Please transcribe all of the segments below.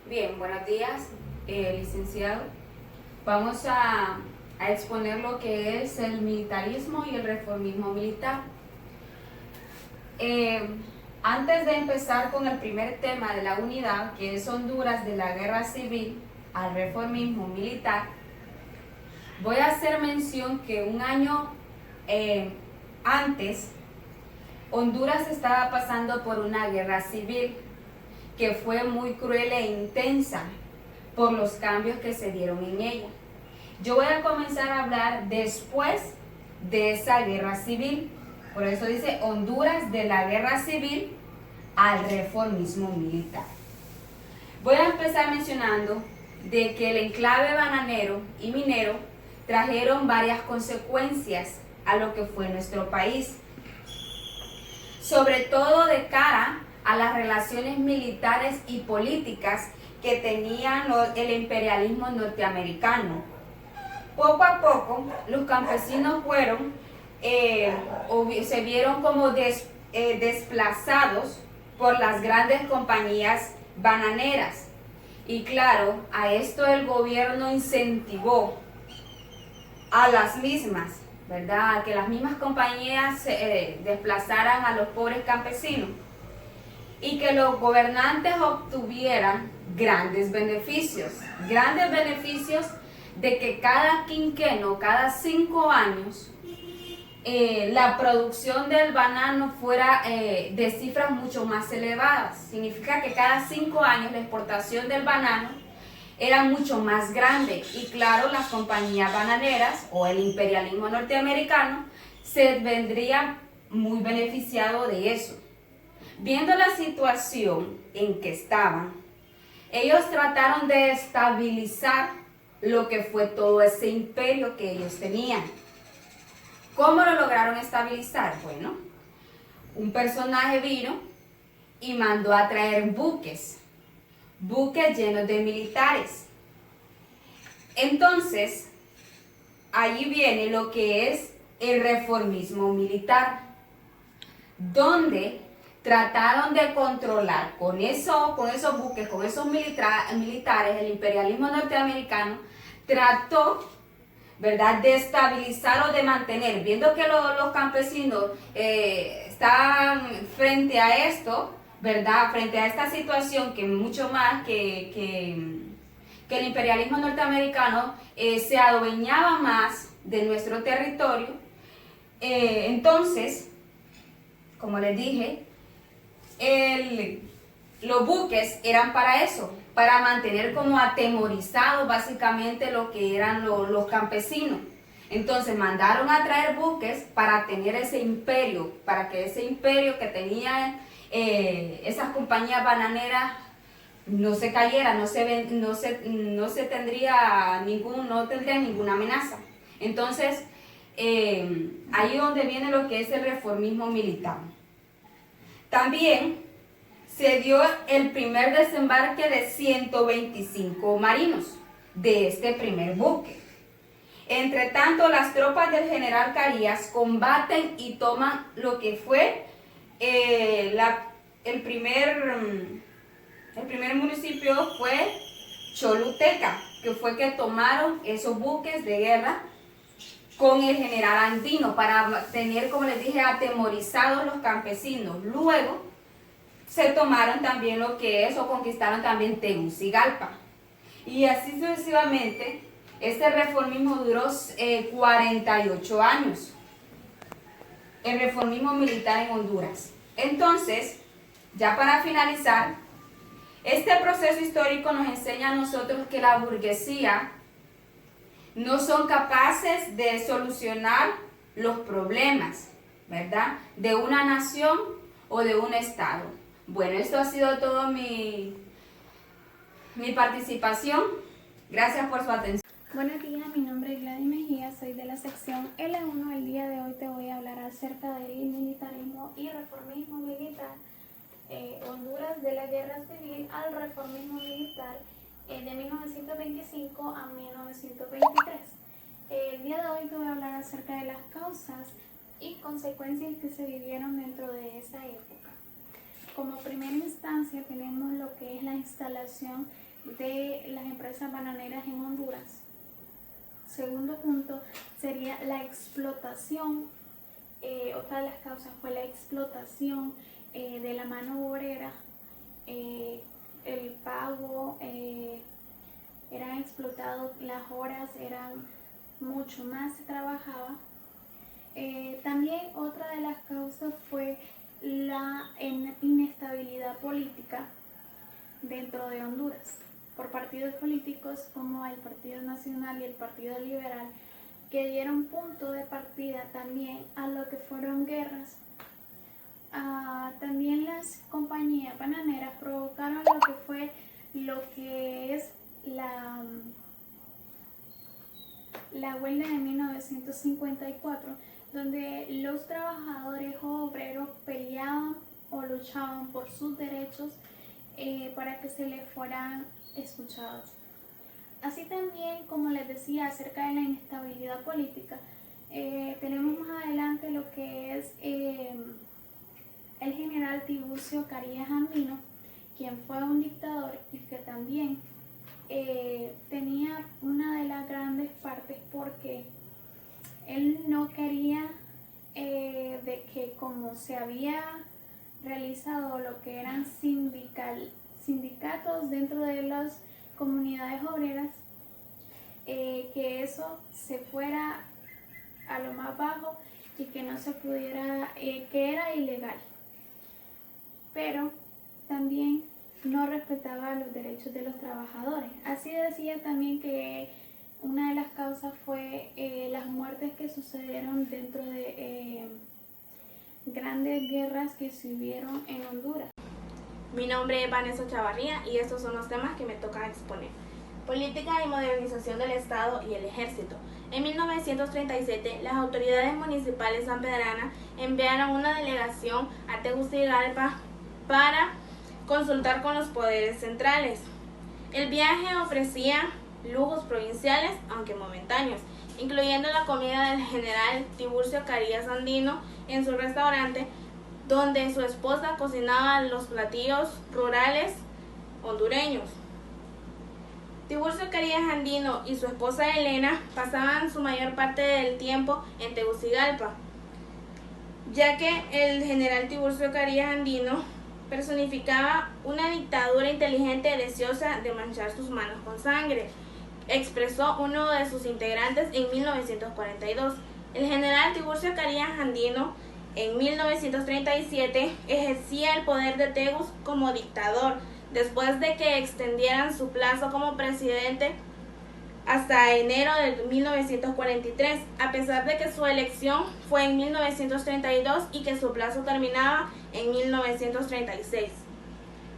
Bien, buenos días, licenciado. Vamos a exponer lo que es el militarismo y el reformismo militar. Eh, Antes de empezar con el primer tema de la unidad, que es Honduras de la guerra civil al reformismo militar, voy a hacer mención que un año antes, Honduras estaba pasando por una guerra civil que fue muy cruel e intensa por los cambios que se dieron en ella. Yo voy a comenzar a hablar después de esa guerra civil. Por eso dice Honduras de la guerra civil al reformismo militar. Voy a empezar mencionando de que el enclave bananero y minero trajeron varias consecuencias a lo que fue nuestro país, sobre todo de cara a las relaciones militares y políticas que tenían el imperialismo norteamericano. Poco a poco, los campesinos se vieron como desplazados por las grandes compañías bananeras. Y claro, a esto el gobierno incentivó a las mismas, ¿verdad? A que las mismas compañías desplazaran a los pobres campesinos y que los gobernantes obtuvieran grandes beneficios de que cada quinquenio, cada 5 años, la producción del banano fuera de cifras mucho más elevadas. Significa que cada 5 años la exportación del banano era mucho más grande y claro, las compañías bananeras o el imperialismo norteamericano se vendría muy beneficiado de eso. Viendo la situación en que estaban, ellos trataron de estabilizar lo que fue todo ese imperio que ellos tenían. ¿Cómo lo lograron estabilizar? Bueno, un personaje vino y mandó a traer buques llenos de militares. Entonces, allí viene lo que es el reformismo militar, donde trataron de controlar con esos buques, con esos militares, el imperialismo norteamericano trató, ¿verdad?, de estabilizar o de mantener, viendo que los campesinos están frente a esto, ¿verdad?, frente a esta situación que mucho más que el imperialismo norteamericano se adueñaba más de nuestro territorio. Entonces, como les dije, los buques eran para eso, para mantener como atemorizados básicamente lo que eran los campesinos. Entonces mandaron a traer buques para tener ese imperio, para que ese imperio que tenían esas compañías bananeras no se cayera, no tendría ninguna amenaza. Entonces, ahí es donde viene lo que es el reformismo militar. También se dio el primer desembarque de 125 marinos de este primer buque. Entre tanto, las tropas del general Carías combaten y toman lo que fue el primer municipio fue Choluteca, que fue que tomaron esos buques de guerra con el general Andino para tener, como les dije, atemorizados los campesinos. Luego se tomaron también lo que es o conquistaron también Tegucigalpa. Y así sucesivamente, este reformismo duró 48 años. El reformismo militar en Honduras. Entonces, ya para finalizar, este proceso histórico nos enseña a nosotros que la burguesía no son capaces de solucionar los problemas, ¿verdad?, de una nación o de un estado. Bueno, esto ha sido todo mi participación. Gracias por su atención. Buenos días, mi nombre es Gladys Mejía, soy de la sección L1. El día de hoy te voy a hablar acerca del militarismo y reformismo militar. Honduras de la guerra civil al reformismo militar de 1925 a 1923. El día de hoy te voy a hablar acerca de las causas y consecuencias que se vivieron dentro de esa época. Como primera instancia tenemos lo que es la instalación de las empresas bananeras en Honduras. Segundo punto sería la explotación. Otra de las causas fue la explotación de la mano obrera. El pago, eran explotados, las horas eran mucho más, se trabajaba. También otra de las causas fue la inestabilidad política dentro de Honduras por partidos políticos como el Partido Nacional y el Partido Liberal, que dieron punto de partida también a lo que fueron guerras. También las compañías bananeras provocaron lo que es la huelga de 1954, donde los trabajadores o obreros peleaban o luchaban por sus derechos para que se les fueran escuchados. Así también, como les decía acerca de la inestabilidad política, tenemos más adelante lo que es el general Tiburcio Carías Andino, quien fue un dictador y que también tenía una de las grandes partes porque él no quería de que, como se había realizado lo que eran sindicatos dentro de las comunidades obreras, que eso se fuera a lo más bajo y que no se pudiera, que era ilegal, pero también no respetaba los derechos de los trabajadores. Así decía también que una de las causas fue las muertes que sucedieron dentro de grandes guerras que se hubieron en Honduras. Mi nombre es Vanessa Chavarría y estos son los temas que me tocan exponer. Política y modernización del Estado y el Ejército. En 1937, las autoridades municipales sanpedranas enviaron una delegación a Tegucigalpa para consultar con los poderes centrales. El viaje ofrecía lujos provinciales, aunque momentáneos, incluyendo la comida del general Tiburcio Carías Andino en su restaurante, donde su esposa cocinaba los platillos rurales hondureños. Tiburcio Carías Andino y su esposa Elena pasaban su mayor parte del tiempo en Tegucigalpa, ya que el general Tiburcio Carías Andino personificaba una dictadura inteligente deseosa de manchar sus manos con sangre, expresó uno de sus integrantes en 1942. El general Tiburcio Carías Andino en 1937 ejercía el poder de Tegus como dictador, después de que extendieran su plazo como presidente hasta enero de 1943, a pesar de que su elección fue en 1932 y que su plazo terminaba en 1936.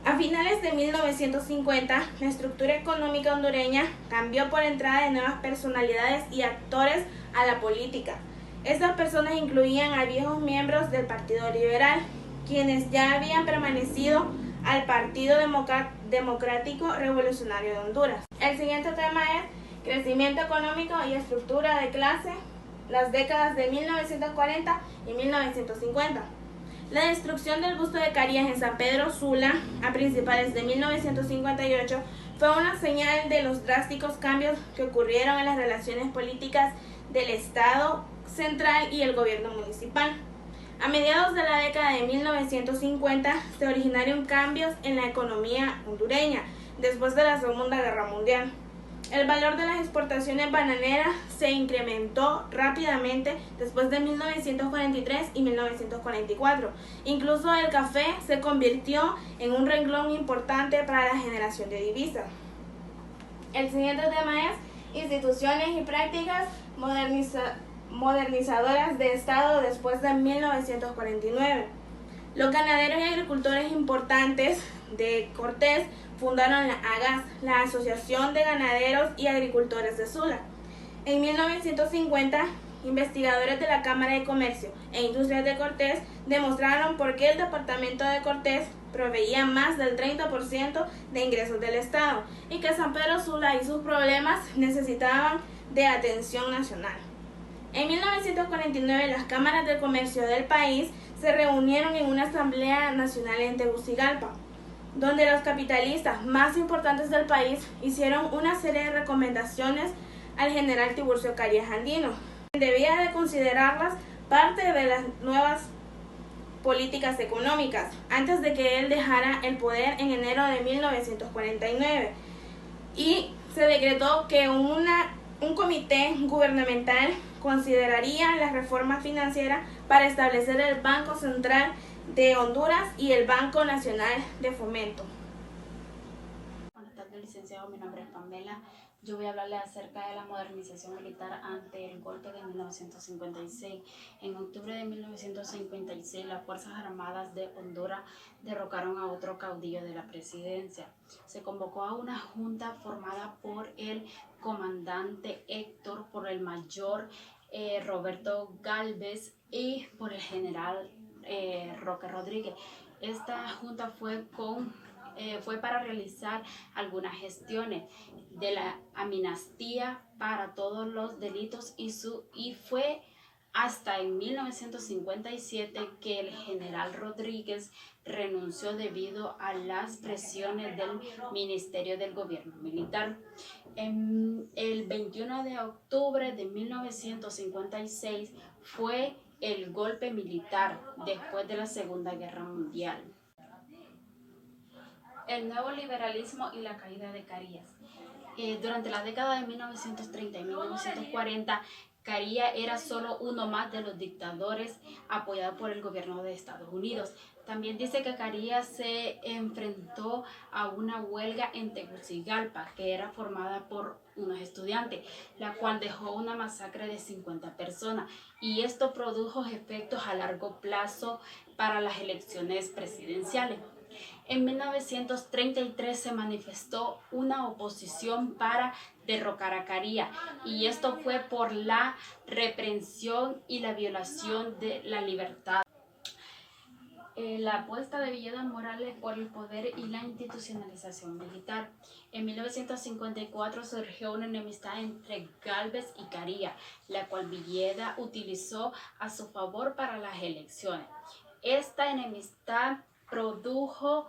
A finales de 1950, la estructura económica hondureña cambió por entrada de nuevas personalidades y actores a la política. Estas personas incluían a viejos miembros del Partido Liberal, quienes ya habían permanecido al Partido Democrático Revolucionario de Honduras. El siguiente tema es crecimiento económico y estructura de clase, las décadas de 1940 y 1950. La destrucción del busto de Carías en San Pedro Sula a principales de 1958 fue una señal de los drásticos cambios que ocurrieron en las relaciones políticas del Estado central y el gobierno municipal. A mediados de la década de 1950 se originaron cambios en la economía hondureña después de la Segunda Guerra Mundial. El valor de las exportaciones bananeras se incrementó rápidamente después de 1943 y 1944. Incluso el café se convirtió en un renglón importante para la generación de divisas. El siguiente tema es instituciones y prácticas modernizadoras de Estado después de 1949. Los ganaderos y agricultores importantes de Cortés fundaron la AGAS, la Asociación de Ganaderos y Agricultores de Sula. En 1950, investigadores de la Cámara de Comercio e Industrias de Cortés demostraron por qué el departamento de Cortés proveía más del 30% de ingresos del Estado y que San Pedro Sula y sus problemas necesitaban de atención nacional. En 1949, las cámaras de comercio del país se reunieron en una asamblea nacional en Tegucigalpa. donde los capitalistas más importantes del país hicieron una serie de recomendaciones al general Tiburcio Carías Andino. Debía de considerarlas parte de las nuevas políticas económicas antes de que él dejara el poder en enero de 1949, y se decretó que un comité gubernamental consideraría las reformas financieras para establecer el Banco Central de Honduras y el Banco Nacional de Fomento. Buenas tardes, licenciado. Mi nombre es Pamela. Yo voy a hablarle acerca de la modernización militar ante el golpe de 1956. En octubre de 1956, las Fuerzas Armadas de Honduras derrocaron a otro caudillo de la presidencia. Se convocó a una junta formada por el comandante Héctor, por el mayor Roberto Galvez y por el general Roque Rodríguez. Esta junta fue para realizar algunas gestiones de la amnistía para todos los delitos y fue hasta en 1957 que el general Rodríguez renunció debido a las presiones del Ministerio del Gobierno Militar. El 21 de octubre de 1956 fue el golpe militar después de la Segunda Guerra Mundial. El nuevo liberalismo y la caída de Carías. Durante la década de 1930 y 1940, Carías era solo uno más de los dictadores apoyado por el gobierno de Estados Unidos. También dice que Carías se enfrentó a una huelga en Tegucigalpa, que era formada por unos estudiantes, la cual dejó una masacre de 50 personas, y esto produjo efectos a largo plazo para las elecciones presidenciales. En 1933 se manifestó una oposición para derrocar a Carías, y esto fue por la represión y la violación de la libertad. La apuesta de Villeda Morales por el poder y la institucionalización militar. En 1954 surgió una enemistad entre Galvez y Carías, la cual Villeda utilizó a su favor para las elecciones. Esta enemistad produjo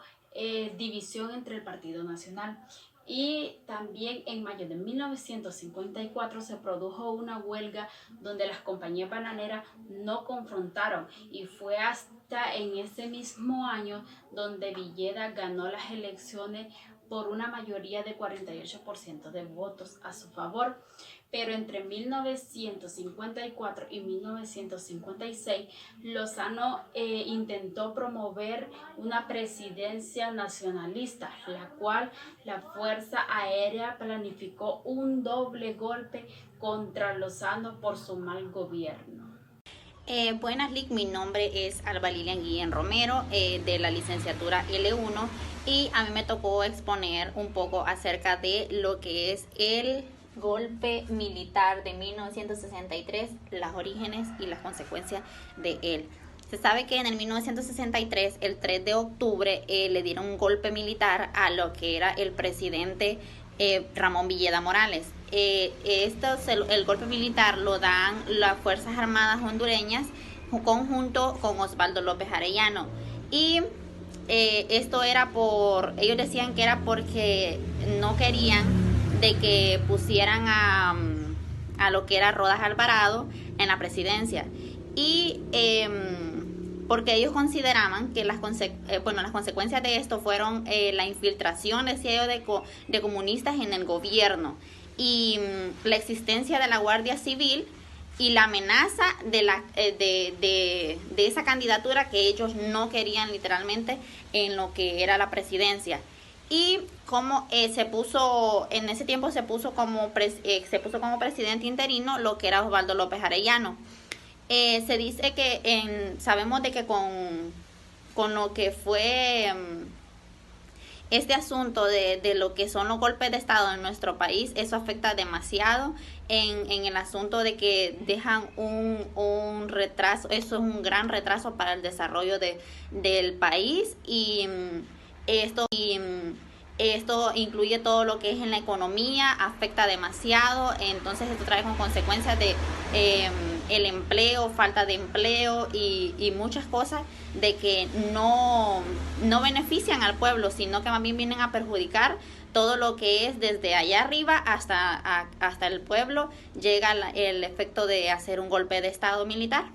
división entre el Partido Nacional, y también en mayo de 1954 se produjo una huelga donde las compañías bananeras no confrontaron, y fue hasta en ese mismo año donde Villeda ganó las elecciones por una mayoría de 48% de votos a su favor. Pero entre 1954 y 1956, Lozano intentó promover una presidencia nacionalista, la cual la Fuerza Aérea planificó un doble golpe contra Lozano por su mal gobierno. Buenas, Lic, mi nombre es Alba Lilian Guillén Romero, de la licenciatura L1, y a mí me tocó exponer un poco acerca de lo que es el golpe militar de 1963, los orígenes y las consecuencias de él. Se sabe que en el 1963, el 3 de octubre, le dieron un golpe militar a lo que era el presidente Ramón Villeda Morales. El golpe militar lo dan las Fuerzas Armadas hondureñas conjunto con Osvaldo López Arellano, y esto era ellos decían que era porque no querían de que pusieran a lo que era Rodas Alvarado en la presidencia, y porque ellos consideraban que las consecuencias de esto fueron la infiltración, decía yo, de comunistas en el gobierno, y la existencia de la Guardia Civil y la amenaza de esa candidatura que ellos no querían literalmente en lo que era la presidencia. Y como en ese tiempo se puso como presidente interino lo que era Osvaldo López Arellano. Se dice que sabemos de que con lo que fue este asunto de lo que son los golpes de Estado en nuestro país, eso afecta demasiado en el asunto de que dejan un retraso. Eso es un gran retraso para el desarrollo del país, y Esto incluye todo lo que es en la economía, afecta demasiado, entonces esto trae con consecuencias de el empleo, falta de empleo y muchas cosas de que no benefician al pueblo, sino que más bien vienen a perjudicar todo lo que es desde allá arriba hasta el pueblo. Llega el efecto de hacer un golpe de estado militar,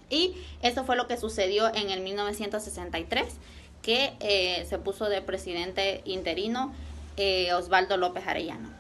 y esto fue lo que sucedió en el 1963, que se puso de presidente interino Osvaldo López Arellano.